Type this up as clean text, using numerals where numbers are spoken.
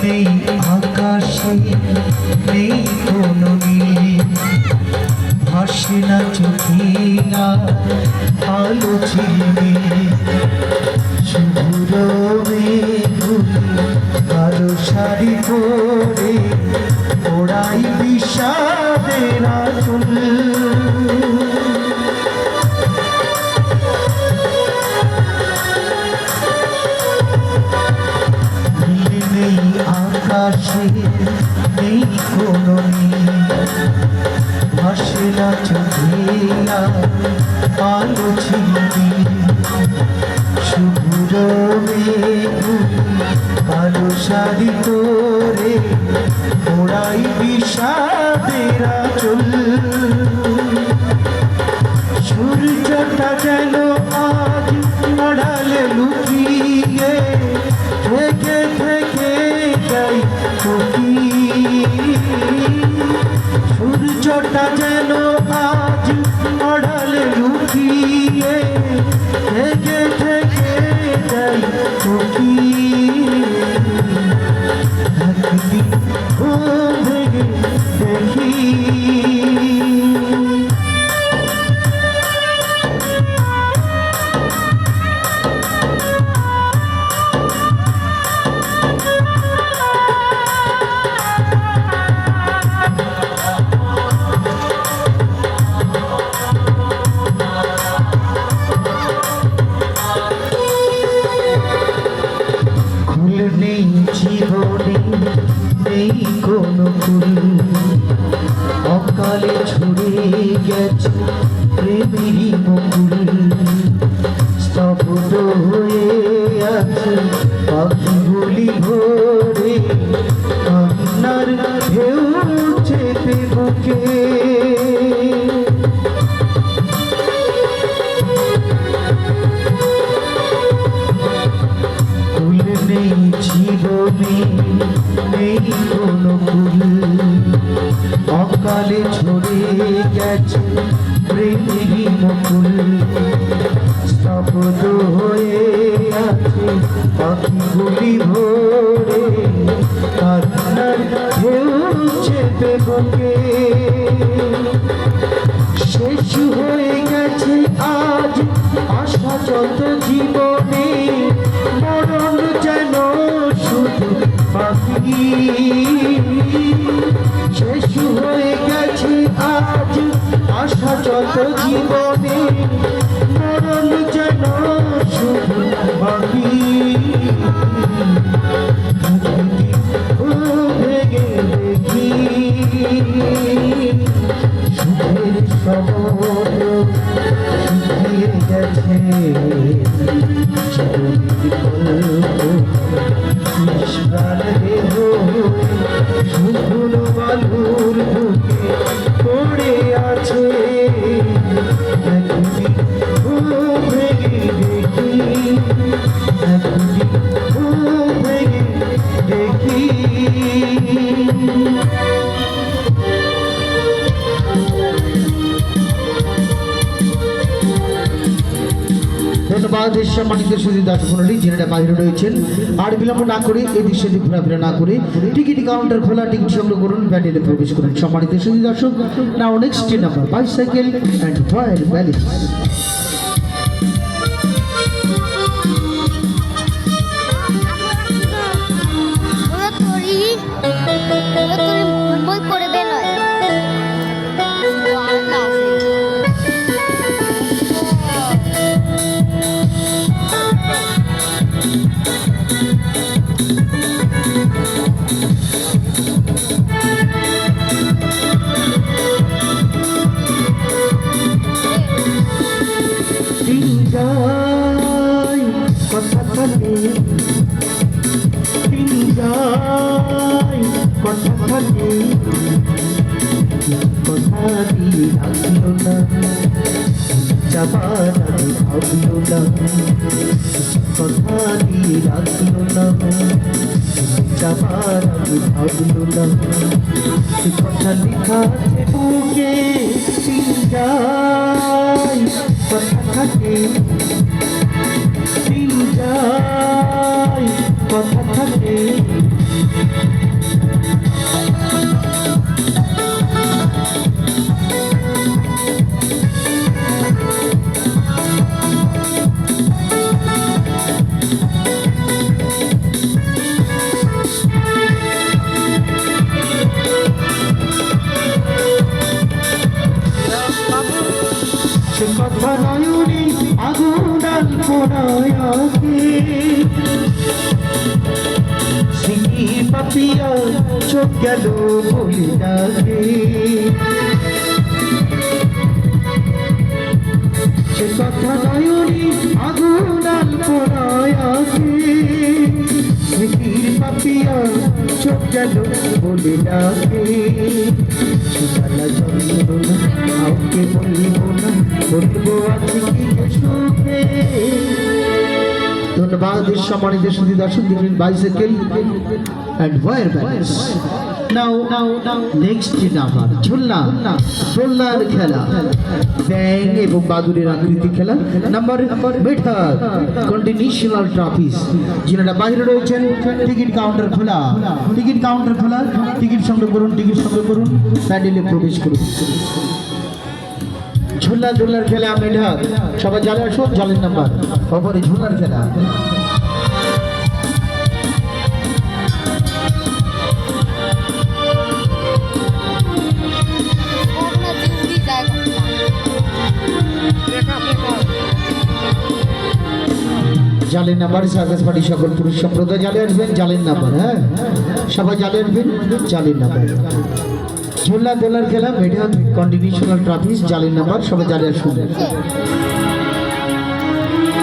নেই আকাশে নেই কোনো নীল, ভাসে না চোখে আলো ঝিলমিল, শুভ্র মেঘগুলি কালো শাড়ি পরে ওড়াই বিষাদের আঁচল। নেই আকাশে নেই কোনো নীল, ভাসে না চোখে আলো ঝিলমিল, শুভ্র মেঘগুলি কালো শাড়ি পরে ওড়াই বিষাদের আঁচল। সূর্যটা যেন আজ আড়ালে লুকিয়ে থেকে থেকে যাই চুকি, সূর্যটা যেন আজ আড়ালে লুকিয়ে থেকে থেকে যাই চুকি। একদিন ঘুম ভেঙে দেখি নেই জীবনে নেই কোনো ফুল, অকালে ছড়ে গেছে প্রেমেরই মুকুল, স্তব্ধ হয়ে আছে পাখিগুলি ভোরে কান্নার ঢেউ চেপে বুকে। নেই জীবনে নেই কোনো ফুল, অকালে ছড়ে গেছে প্রেমেরই মুকুল, স্তব্ধ হয়ে আছে পাখিগুলি ভোরে কান্নার ঢেউ চেপে বুকে। শেষ হয়ে গেছে আজ আশা যত জীবনে, মরণ যেন শুধু বাকি। শেষ হয়ে গেছে আজ আশা যত জীবনে, মরণ যেন শুধু বাকি। ভেঙে দেখি সুখের সমুদ্র শুকিয়ে গেছে, শুকনো বালুর বুকে পড়ে আছে। ভেঙে দেখি ভেঙে দেখি। ধন্যবাদ সম্মানিত সুধী দর্শক মণ্ডলী যিনারা বাইরে রয়েছেন। আর বিলম্ব না করে এদিক সেদিক ঘোরাফেরা না করে টিকিট কাউন্টার খোলা, টিকিট সংগ্রহ করুন, প্যান্ডেলে প্রবেশ করুন। সম্মানিত সুধী দর্শক, now next number bicycle and fire balance. থাকে দিন যায় কথা থাকে কথা দিয়ে রাখলো না যাবার আগে ভাবলো না কথা দিয়ে রাখলো না যাবার আগে ভাবলো না কথা লেখা আছে বুকে দিন যায় কথা থাকে দিন যায় কথা থাকে সে কথা নয়নি আগুনাল কোনায়াকে সিকি পাপিয়া চোখ গেল বলে ডাকে সে কথা নয়নি আগুনাল কোনায়াকে সিকির পাপিয়া চোখ গেল বলে ডাকে সুতালা যন্ত্রণা কাউকে বলব না বলবো আজকে সুখে ধন্যবাদ সম্মানিত সুধী দর্শক দেখলেন bicycle and wire balance now next number ঝুলনা দোলনার খেলা ব্যাং এবং বাদুরের আকৃতি খেলা নাম্বার মেঠক কন্টিনিউশনাল ট্রফিস যিনারা বাইরে রয়েছেন টিকিট কাউন্টার খোলা টিকিট সংগ্রহ করুন প্যান্ডেলে প্রবেশ করুন ঝুলনা দোলনার খেলা মেঠক সবাই জালে আসুন জালের নাম্বার খবরে ঝুলনার খেলা জালের নাম্বার সার্কাস পার্টি সকল পুরুষ সম্প্রদায় জালে আসবেন জালের নাম্বার হ্যাঁ সবাই জালে আসবেন জালের নাম্বার ঝুলনা দোলার খেলা মেঢা কন্টিনিউশনাল ট্রফিস জালের নাম্বার সবাই জালে আসবেন